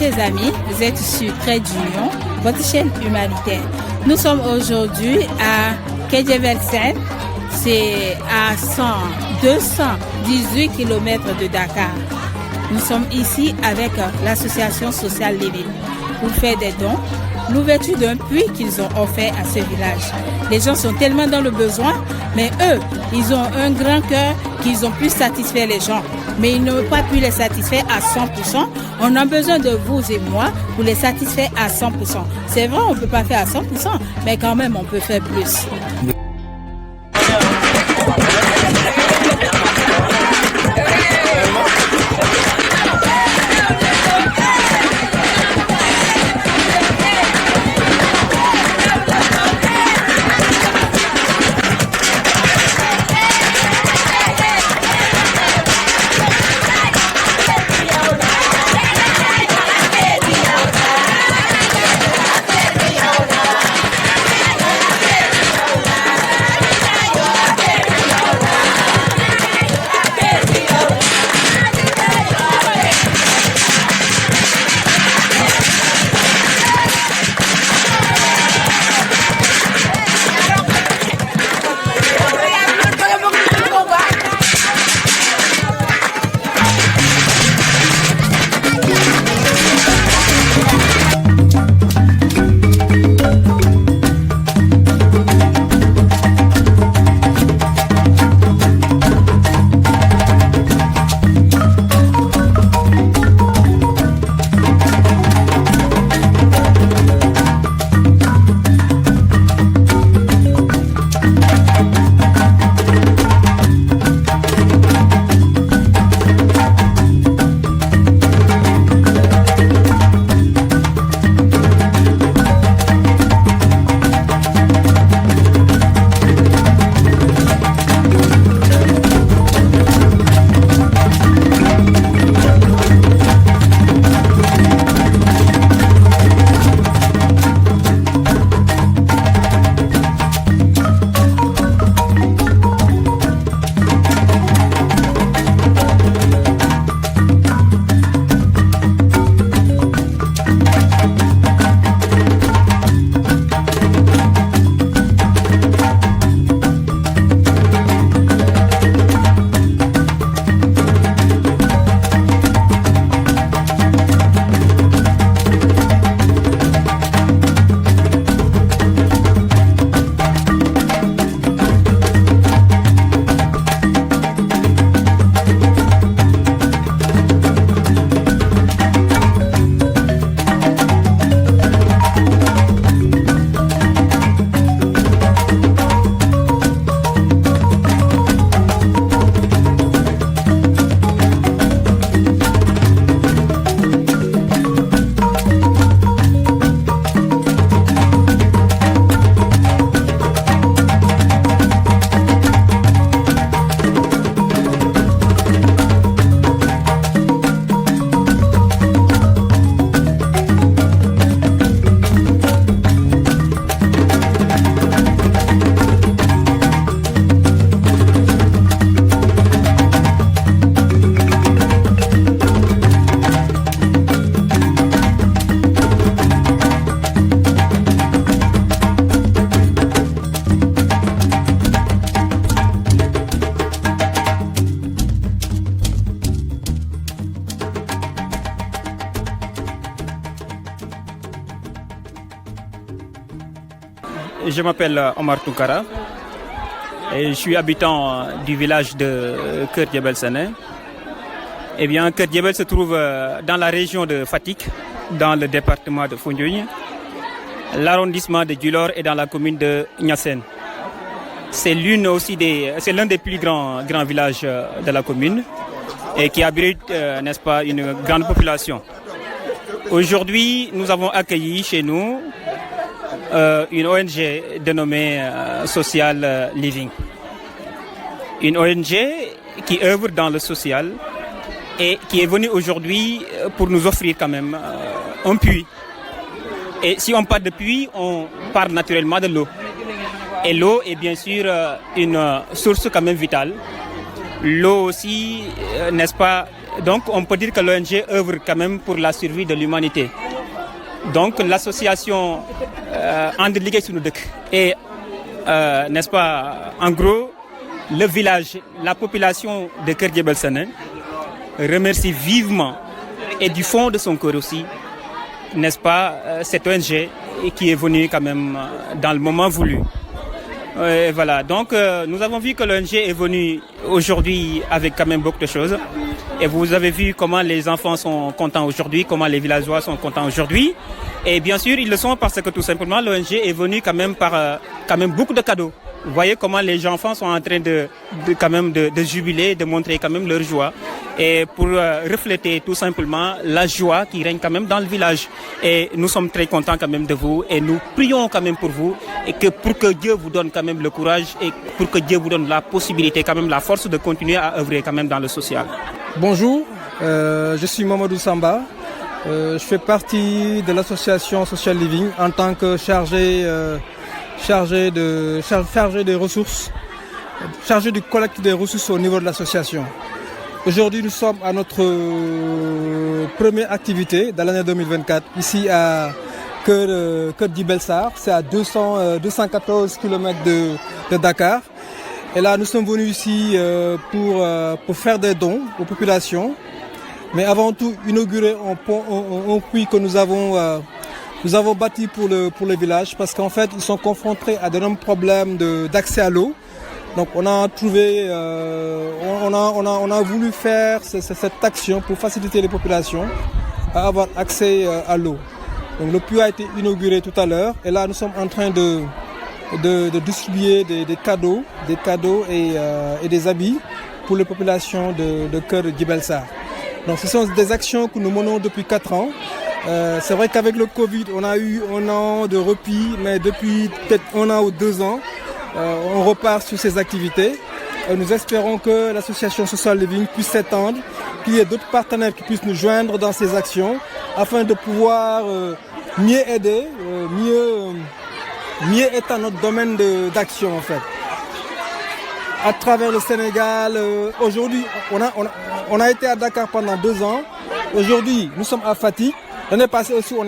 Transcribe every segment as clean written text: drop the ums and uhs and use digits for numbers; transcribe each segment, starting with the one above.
chers amis, vous êtes sur Trait d'Union, votre chaîne humanitaire. Nous sommes aujourd'hui à Kedjevelsen, c'est à 218 km de Dakar. Nous sommes ici avec l'association sociale Living pour faire des dons, l'ouverture d'un puits qu'ils ont offert à ce village. Les gens sont tellement dans le besoin, mais eux, ils ont un grand cœur qu'ils ont pu satisfaire les gens. Mais ils n'ont pas pu les satisfaire à 100%. On a besoin de vous et moi pour les satisfaire à 100%. C'est vrai, on ne peut pas faire à 100%, mais quand même, on peut faire plus. Je m'appelle Omar Toukara et je suis habitant du village de Keur-Djebel-Sene. Eh bien, Keur-Djebel se trouve dans la région de Fatick, dans le département de Foundiougne, l'arrondissement de Djilor et dans la commune de Niassène. C'est l'un des plus grands villages de la commune et qui abrite, n'est-ce pas, une grande population. Aujourd'hui, nous avons accueilli chez nous une ONG dénommée Social Living. Une ONG qui œuvre dans le social et qui est venue aujourd'hui pour nous offrir quand même un puits. Et si on parle de puits, on parle naturellement de l'eau. Et l'eau est bien sûr une source quand même vitale. L'eau aussi, n'est-ce pas, donc on peut dire que l'ONG œuvre quand même pour la survie de l'humanité. Donc l'association And Liggéey Sunu Dëkk et n'est-ce pas, en gros, le village, la population de Kër Djebel Séné remercie vivement et du fond de son cœur aussi, n'est-ce pas, cette ONG qui est venue quand même dans le moment voulu. Et voilà, donc nous avons vu que l'ONG est venue aujourd'hui avec quand même beaucoup de choses. Et vous avez vu comment les enfants sont contents aujourd'hui, comment les villageois sont contents aujourd'hui. Et bien sûr, ils le sont parce que tout simplement l'ONG est venue quand même par quand même beaucoup de cadeaux. Vous voyez comment les enfants sont en train de jubiler, de montrer quand même leur joie. Et pour refléter tout simplement la joie qui règne quand même dans le village. Et nous sommes très contents quand même de vous et nous prions quand même pour vous et que pour que Dieu vous donne quand même le courage et pour que Dieu vous donne la possibilité, quand même la force de continuer à œuvrer quand même dans le social. Bonjour, je suis Mamadou Samba. Je fais partie de l'association Social Living en tant que chargé des ressources, chargé du collecte des ressources au niveau de l'association. Aujourd'hui, nous sommes à notre première activité de l'année 2024, ici à Kër Djebel Sarr, c'est à 214 km de Dakar. Et là, nous sommes venus ici pour faire des dons aux populations, mais avant tout inaugurer un puits que nous avons bâti pour le village, parce qu'en fait, ils sont confrontés à d'énormes problèmes d'accès à l'eau. Donc on a trouvé, on a voulu faire cette action pour faciliter les populations à avoir accès à l'eau. Donc le puits a été inauguré tout à l'heure et là nous sommes en train de distribuer des cadeaux et des habits pour les populations de Kër Djebel Sarr. Donc ce sont des actions que nous menons depuis 4 ans. C'est vrai qu'avec le Covid, on a eu un an de repli, mais depuis peut-être 1 an ou 2 ans, on repart sur ces activités. Nous espérons que l'association Social Living puisse s'étendre, qu'il y ait d'autres partenaires qui puissent nous joindre dans ces actions afin de pouvoir mieux aider, mieux étendre notre domaine d'action en fait. À travers le Sénégal, aujourd'hui, on a été à Dakar pendant 2 ans. Aujourd'hui, nous sommes à Fatick. L'année passée aussi, on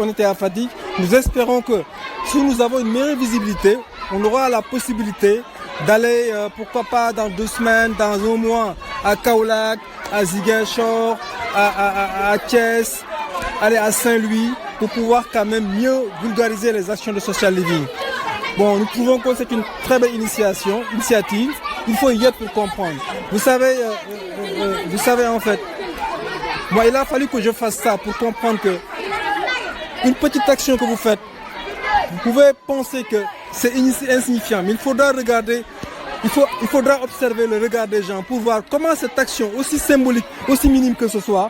était à Fatick. Nous espérons que si nous avons une meilleure visibilité, on aura la possibilité d'aller, pourquoi pas, dans 2 semaines, dans 1 mois, à Kaolack, à Ziguinchor, à Thiès, aller à Saint-Louis, pour pouvoir quand même mieux vulgariser les actions de Social Living. Bon, nous trouvons que c'est une très belle initiative. Il faut y être pour comprendre. Vous savez en fait, moi il a fallu que je fasse ça pour comprendre que une petite action que vous faites, vous pouvez penser que c'est insignifiant, mais il faudra regarder, il faudra observer le regard des gens pour voir comment cette action, aussi symbolique, aussi minime que ce soit,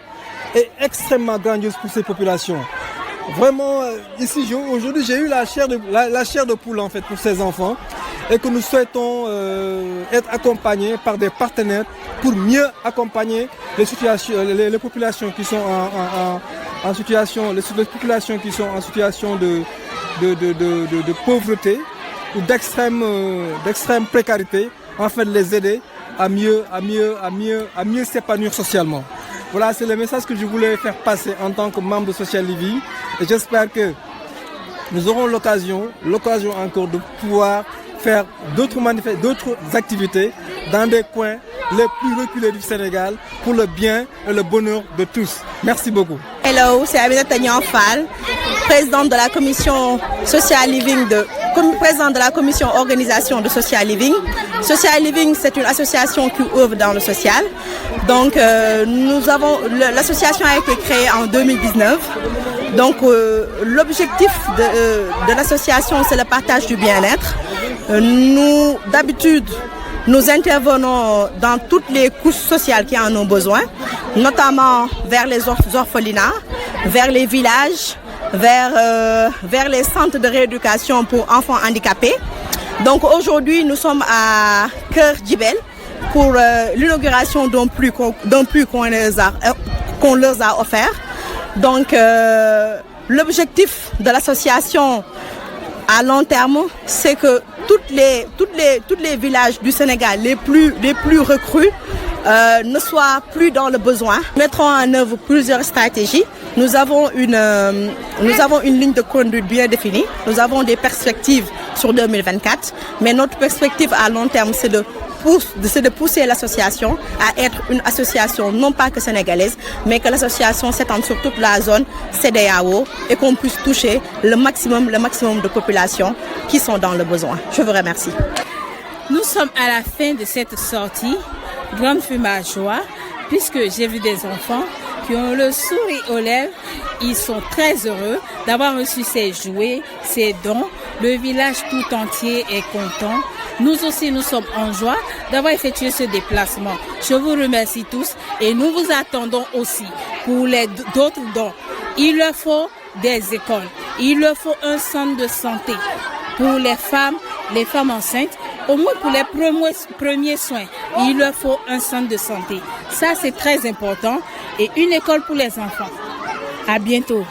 est extrêmement grandiose pour ces populations. Vraiment, ici, aujourd'hui, j'ai eu la chair de poule en fait pour ces enfants et que nous souhaitons être accompagnés par des partenaires pour mieux accompagner les populations qui sont en situation, les populations qui sont en situation de pauvreté ou d'extrême précarité, en fait, les aider à mieux s'épanouir socialement. Voilà, c'est le message que je voulais faire passer en tant que membre de Social Living. Et j'espère que nous aurons l'occasion encore de pouvoir faire d'autres activités dans des coins les plus reculés du Sénégal pour le bien et le bonheur de tous. Merci beaucoup. Hello, c'est Aminata Nianfal, présidente de la commission Social Living présidente de la commission organisation de Social Living. Social Living, c'est une association qui œuvre dans le social. Donc, l'association a été créée en 2019. Donc, l'objectif de l'association, c'est le partage du bien-être. D'habitude, nous intervenons dans toutes les couches sociales qui en ont besoin, notamment vers les orphelinats, vers les villages, vers les centres de rééducation pour enfants handicapés. Donc aujourd'hui, nous sommes à Kër Djebel pour l'inauguration d'un puits qu'on leur a offert. Donc l'objectif de l'association à long terme, c'est que toutes les villages du Sénégal les plus recrues ne soient plus dans le besoin. Nous mettrons en œuvre plusieurs stratégies. Nous avons une ligne de conduite bien définie. Nous avons des perspectives sur 2024. Mais notre perspective à long terme, c'est de pousser l'association à être une association non pas que sénégalaise, mais que l'association s'étende sur toute la zone CEDEAO et qu'on puisse toucher le maximum de populations qui sont dans le besoin. Je vous remercie. Nous sommes à la fin de cette sortie, grande fut ma joie, puisque j'ai vu des enfants qui ont le sourire aux lèvres. Ils sont très heureux d'avoir reçu ces jouets, ces dons. Le village tout entier est content. Nous aussi, nous sommes en joie d'avoir effectué ce déplacement. Je vous remercie tous et nous vous attendons aussi pour d'autres dons. Il leur faut des écoles, il leur faut un centre de santé pour les femmes enceintes, au moins pour les premiers soins. Il leur faut un centre de santé. Ça, c'est très important et une école pour les enfants. À bientôt.